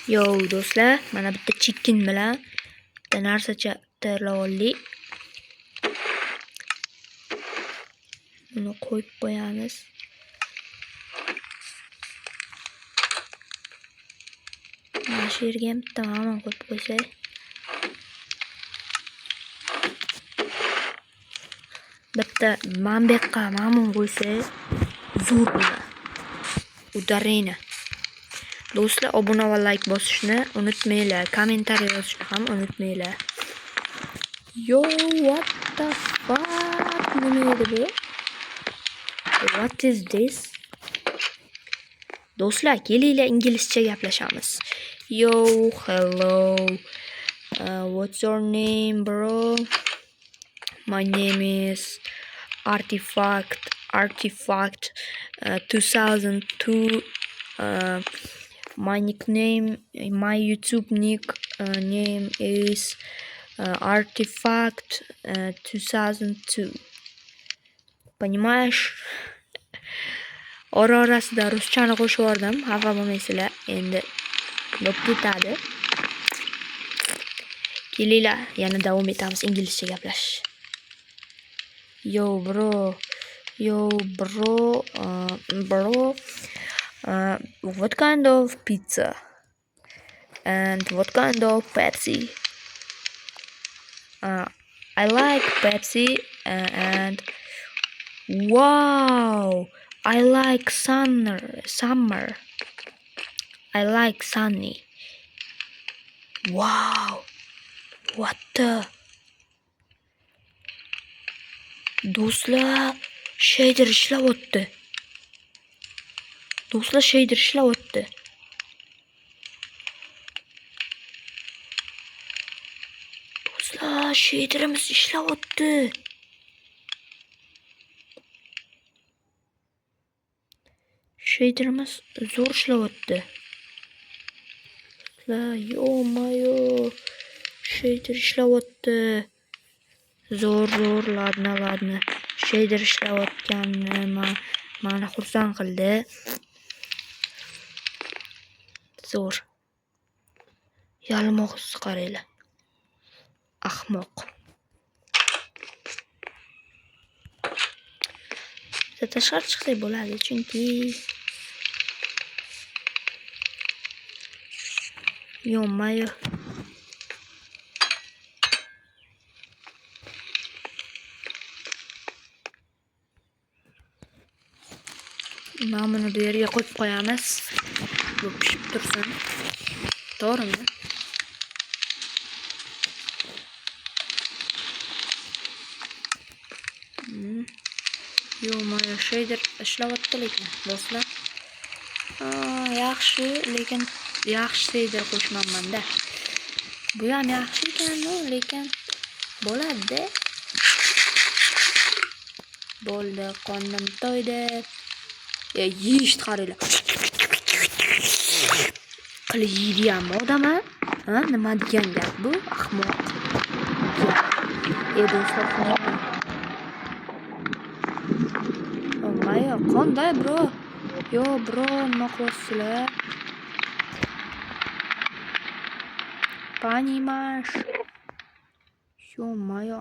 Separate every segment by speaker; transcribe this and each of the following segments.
Speaker 1: Yo do'stlar, mana bitta chicken bilan bitta narsacha tayyorlab oldik. Buni qo'yib qo'yamiz. Mana shu yerga ham bitta mamon qo'yib qo'ysak. Bitta manbekqa mamon qo'ysak zo'r bo'ladi. Udarena. Do'stlar, obuna va like bosishni unutmanglar. Kommentariy yozishni ham unutmanglar. Yo, what the fuck? Nima edi bu? What is this? Do'stlar, kelinglar inglizcha gaplashamiz. Yo, hello. What's your name, bro? My name is Artifact 2002. My nickname, my YouTube name is Artifact 2002. Понимаешь? Orasida ruschani qo'shib yubordim. Xafa bo'lmaysizlar. Endi bo'lib ketadi. Kelinglar, yana davom etamiz inglizcha gaplash. Yo bro, what kind of pizza and what kind of Pepsi? I like Pepsi and wow, I like summer. I like sunny. Wow, what the? Do'stlar, shader ishlayapti. Do'stlar, shader ishlayapti. Do'stlar, shaderimiz ishlayapti. Shaderimiz zo'r ishlayapti. Yo-mayo, shader ishlayapti. Zo'r, ladna. Shader ishlayotganini meni xursand qildi. Zo'r. Yalmoq qaranglar. Ahmoq. Tashqari chiqsak bo'ladi, chunki yo-mayo. Mana buni bu yerga qo'yib qo'yamiz. Bu pishib tursin. To'g'rimi? Yo-mayo, shader ishlayapti lekin do'stlar. Yaxshi, lekin yaxshi shader qo'shmanman-da. Bu ham yaxshi ekan, lekin bo'ladi-da. Bo'ldi, qonim to'ydi. Yeyish qaranglar. Qilib yeydiganmi odam-a? Nima degan gap bu? Ahmoq. Do'stlar, yo-mayo, qanday bro? Yo bro, nima qilyapsizlar? Понимаешь? Yo-mayo,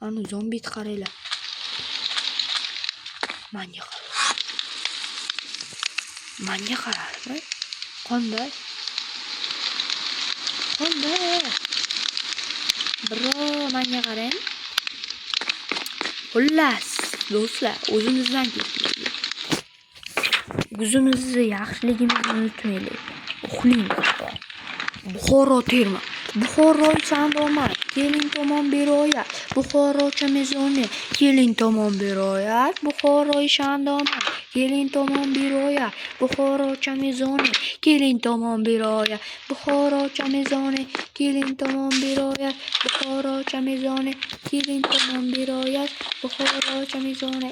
Speaker 1: anu zombi qaranglar. Manga qaradi. Qanday? Bro, manga qarang. Xullas, do'stlar, o'zimizni yaxshiligimizni unutmaylik. Uxling. Buxoro terma. Buxoro sandomat. Keling tomon beroyat. Buxoro chamezoni. Keling tomon beroyat. Buxoro sandomat. Keling tomon beroyat. Buxoro chamezoni. Keling tomon beroyat. Buxoro chamezoni. Keling tomon beroyat. Buxoro chamezoni. Keling tomon beroyat. Buxoro chamezoni.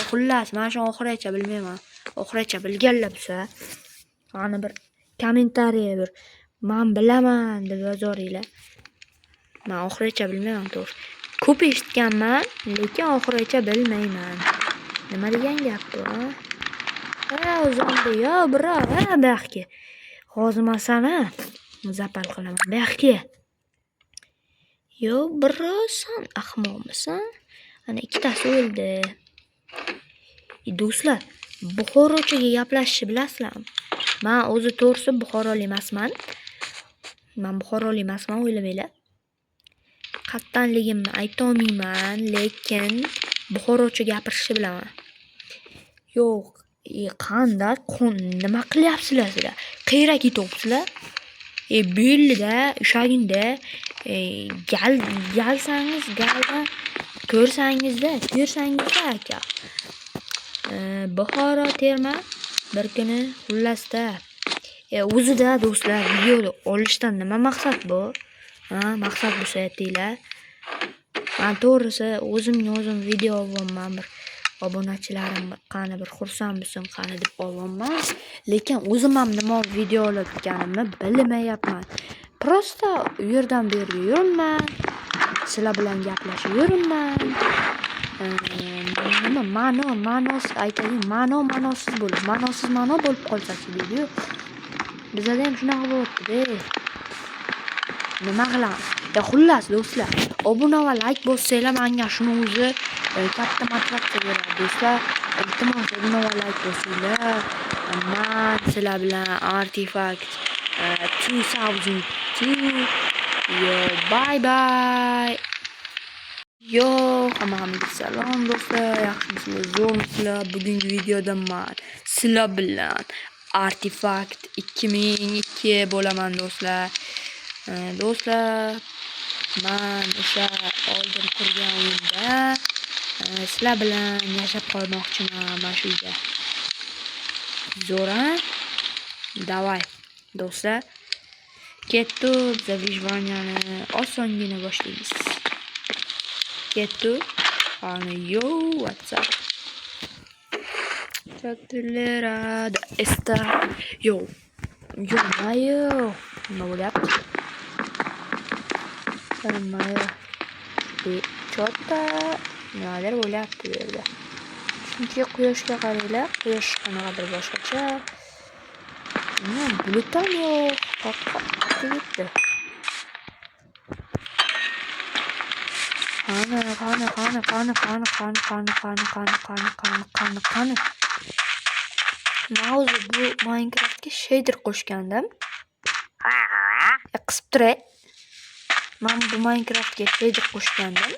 Speaker 1: Xullas, mana shu oxirigacha bilmayman. Oxirigacha bilganlar bo'lsa, ana bir kommentariya bir men bilaman deb yozaveringlar. Men oxirigacha bilmayman, to'g'ri. Ko'p eshitganman, lekin oxirigacha bilmayman. Nima degan gap bu? Zombi, yo bro, baxki. G'ozimasana zapal qilaman. Bu yoqqa. Yo, birosan ahmoqmisan? Ana ikkitasi o'ldi. Do'stlar, Buxorochaga gaplashishni bilasizlarmi? Men o'zi to'g'risi Buxorolik emasman. Men Buxorolik emasman, o'ylamanglar. Qattanligimni ayta olmayman, lekin Buxorocha gapirishni bilaman. Yo'q, qanday nima qilyapsizlar sizlar? Qayerga ketyapsizlar? Bellida, ushagingda galsangiz, galdan ko'rsangizda aka. Buxoro terma bir kuni xullasda. O'zida do'stlar, video olishdan nima maqsad bu? Maqsad bo'lsa aytinglar. Men to'g'risi o'zim video olganman, bir obunachilarim qani bir xursand bo'lsin qani deb olganman, lekin o'zim ham nima video olayotganimni bilmayapman. Prosta u yerdan bu yerga yuribman. Sizlar bilan gaplashib yuribman. Nima ma'nosiz aytaylik, ma'nosiz bo'lib, ma'nosiz ma'no bo'lib qolsa-chi deydi-yu. Bizda ham shunaqa bo'lyapti-da. Nima qilamiz? Xullas do'stlar, obuna va like bossanglar menga shuni o'zi katta motivatsiya beradi do'stlar. Iltimos obuna va like bossanglar. Men sizlar bilan Artifact 2002 yo bye. Yo, hammaga salom do'stlar. Yaxshimisizlar, zo'rmisizlar? Bugungi videoda men sizlar bilan Artifact 2002 bo'laman do'stlar. Do'stlar, men o'sha oldin qurgan o'yinda sizlar bilan yashab qolmoqchiman mana shu yerda. Zo'ra? Davay. Do'stlar, ketdi biza vijvaniyani osongina boshlaymiz. Ketdi. Ana yo, WhatsApp. Chatillerada esta. Yo, mayo. Nima bo'lyapti? Mayo. Chota. Nimadir bo'lyapti bu yerda. Chunki quyoshga qaranglar, quyosh qanaqadir boshqacha. Bulut ham yo'q. Qaqqa qani. Mavzu bu Minecraftga shader qo'shgandim. Qisib turay. Men bu Minecraftga shader qo'shgandim.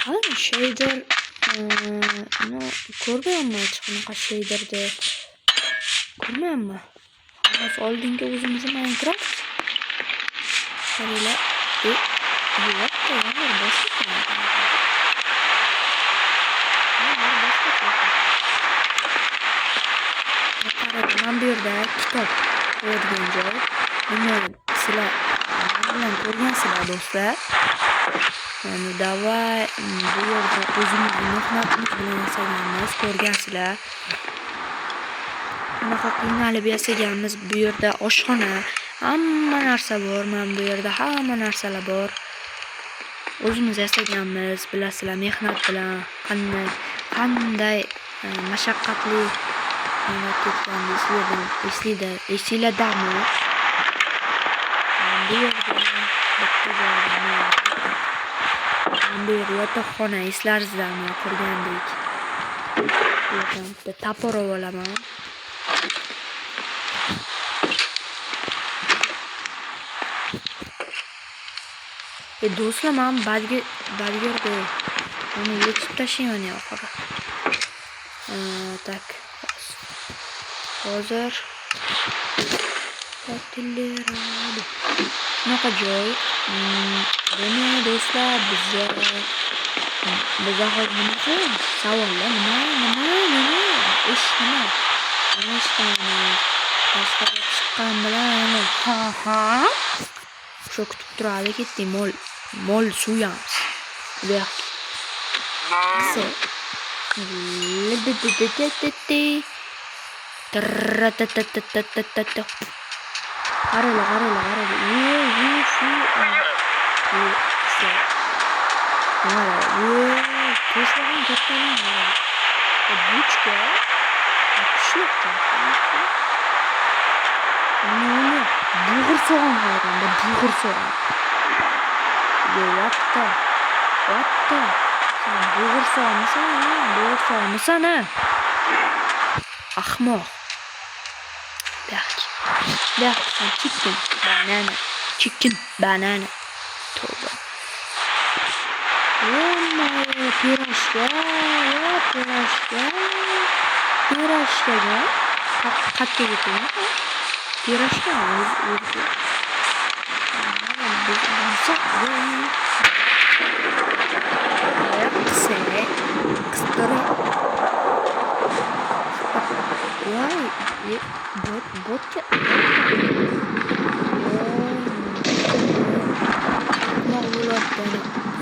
Speaker 1: Qani shader ko'rganman hech qanaqa shaderni. Ko'rmayapman. Hozir oldingi o'zimiz Minecraft. Qaranglar. Men bu yerda kitob qo'yadigan joy. Buni sizlar bilan ko'rgansizlar do'stlar. Davay bu yerda o'zimizni mehnatimiz bilan yasaganmiz, ko'rgansizlar. Bunaqa qiynalib yasaganmiz. Bu yerda oshxona, hamma narsa bor. Men bu yerda hamma narsalar bor. O'zimiz yasaganmiz, bilasizlar, mehnat bilan qanday mashaqqatli esinglardami? Bu yerda bu yotoqxona eslaringizlarmi? Ko'rgandik. Bu yerdan bitta tapor olaman. Do'stlar, men bargerda uni yechib tashlayman oxiri. Tak. Hozir chatillerada. Shunaqa joy. Buni do'stlar bizga hozir nima qilamiz? Savollar nima? Ish nima? Tashqariga chiqqan bilan shu kutib turadi, ketdik, mol suyamiz. Bu yoqqa. Uni bulg'ur so'g'on qayranda bulg'ur so'g'on. What the? Sen bulg'ur so'g'onmisan? Ahmoq. Sen chicken banana. Tövbe. Pirojka. Qatga ketdimi? Pirojka o'zi.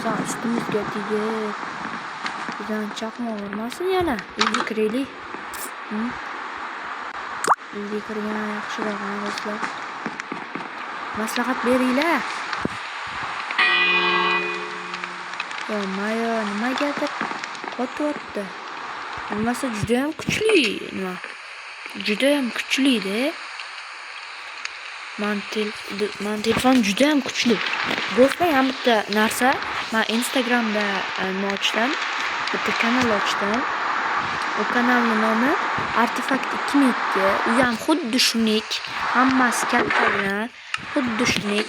Speaker 1: Sen üstümüzga tegib, bizdan chaqmoq urmasin yana. Uyga kiraylik. Uyga kirgan yaxshiroq do'stlar. Maslahat beringlar. Mayo nimagadir qotyapti. Nimasi juda ham kuchli, nima? Juda ham kuchli-da. Men telefon juda ham kuchli. Do'stlar, ham bitta narsa, men Instagramda nima ochdim? Bitta kanal ochdim. O kanalning nomi Artefakt 2002. U ham xuddi shuning, hammasi katta bilan xuddi shuning.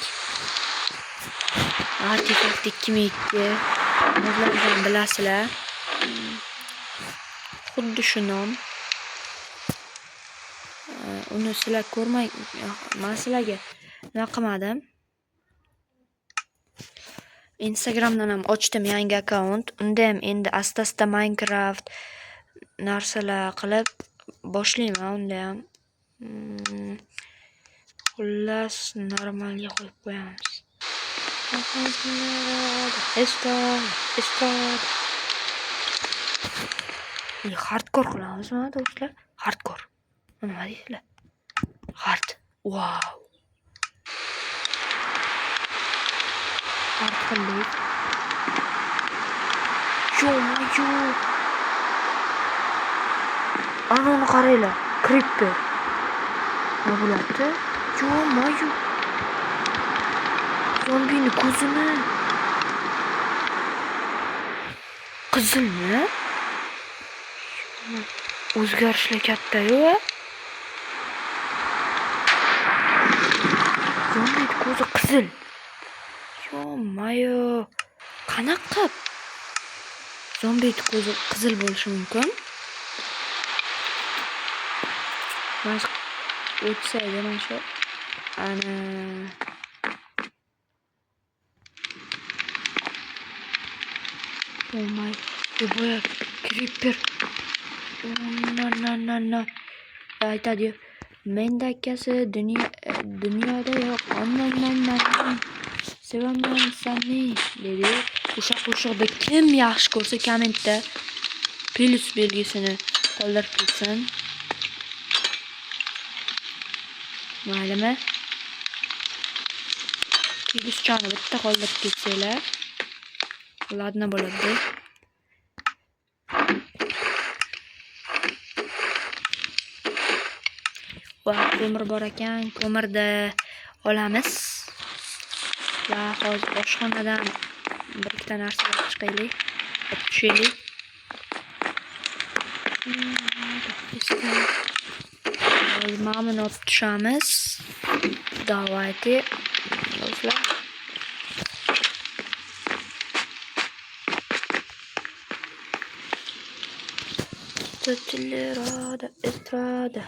Speaker 1: Artefakt 2002. Sizlar bilasizlar. Xuddi shu nom. Uni sizlar ko'rmay, men sizlarga nima qilmadim. Instagramdan ham ochdim yangi akkaunt. Unda ham endi asta-asta Minecraft narsalar qilib boshlayman unda ham. Xullas normalga qo'yib qo'yamiz. Estrad. Hardcore qilamizmi do'stlar? Hardcore. Nima deysizlar? Hard. Wow. Hard qildik. Yo. Anoni qaranglar. Creeper. Nima bo'lyapti? Yo. Zombini ko'zini. Qizilmi? O'zgarishlar katta-yu. Zombi ko'zi qizil. Yo. Qanaqa? Zombi ko'zi qizil bo'lishi mumkin. Mas o'tsaydi mana shu. Ana Oh my, boya creeper. No. Aytadi. Menda akasi dunyoda yo'q. Sevaman seni dedi. O'sha kim yaxshi ko'rsa kommentda plus belgisini qoldirib ketsin. Maylimi? Plus bitta qoldirib ketsanglar. Ladna bo'ladi. Va ko'mir bor ekan, ko'mirda olamiz. Va hozir oshxonadan bir ikkita narsa olib chiqaylik. Tushaylik. Mana olib tushamiz. Давайте. Do'stlar. Estrada.